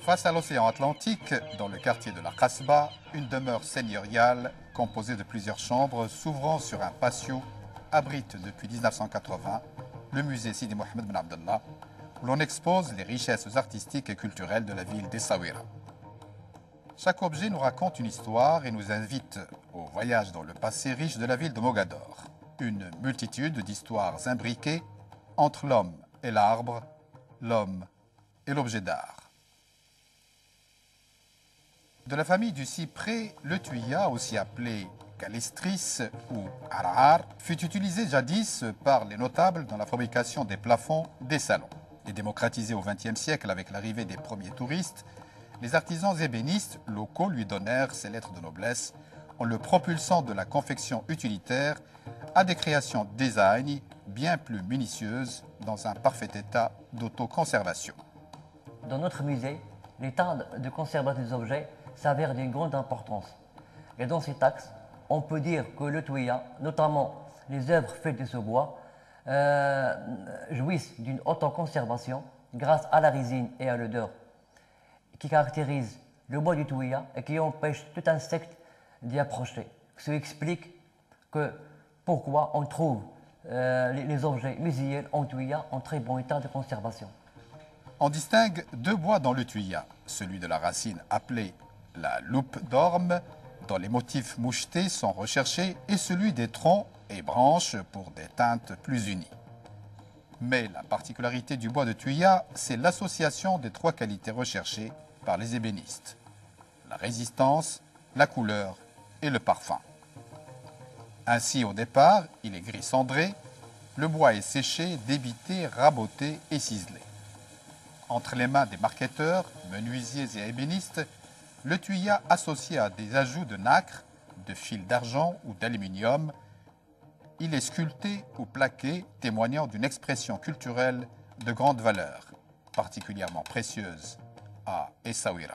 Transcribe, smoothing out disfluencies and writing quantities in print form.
Face à l'océan Atlantique, dans le quartier de la Kasbah, une demeure seigneuriale composée de plusieurs chambres s'ouvrant sur un patio abrite depuis 1980 le musée Sidi Mohamed Ben Abdallah, où l'on expose les richesses artistiques et culturelles de la ville d'Essaouira. Chaque objet nous raconte une histoire et nous invite au voyage dans le passé riche de la ville de Mogador. Une multitude d'histoires imbriquées entre l'homme et l'arbre, l'homme et l'objet d'art. De la famille du cyprès, le tuya, aussi appelé calestris ou arar, fut utilisé jadis par les notables dans la fabrication des plafonds des salons. Et démocratisé au XXe siècle avec l'arrivée des premiers touristes, les artisans ébénistes locaux lui donnèrent ses lettres de noblesse en le propulsant de la confection utilitaire à des créations design bien plus minutieuses dans un parfait état d'autoconservation. Dans notre musée, l'état de conservation des objets s'avère d'une grande importance. Et dans cet axe, on peut dire que le tuya, notamment les œuvres faites de ce bois, jouissent d'une autoconservation grâce à la résine et à l'odeur qui caractérise le bois du tuya et qui empêche tout insecte d'y approcher. Ce qui explique pourquoi on trouve les objets muséiels en tuya en très bon état de conservation. On distingue deux bois dans le tuya, celui de la racine appelée la loupe d'orme, dont les motifs mouchetés sont recherchés, et celui des troncs et branches pour des teintes plus unies. Mais la particularité du bois de tuya, c'est l'association des trois qualités recherchées par les ébénistes: la résistance, la couleur et le parfum. Ainsi, au départ, il est gris cendré, le bois est séché, débité, raboté et ciselé. Entre les mains des marketeurs, menuisiers et ébénistes, le tuya associé à des ajouts de nacre, de fil d'argent ou d'aluminium, il est sculpté ou plaqué, témoignant d'une expression culturelle de grande valeur, particulièrement précieuse à Essaouira.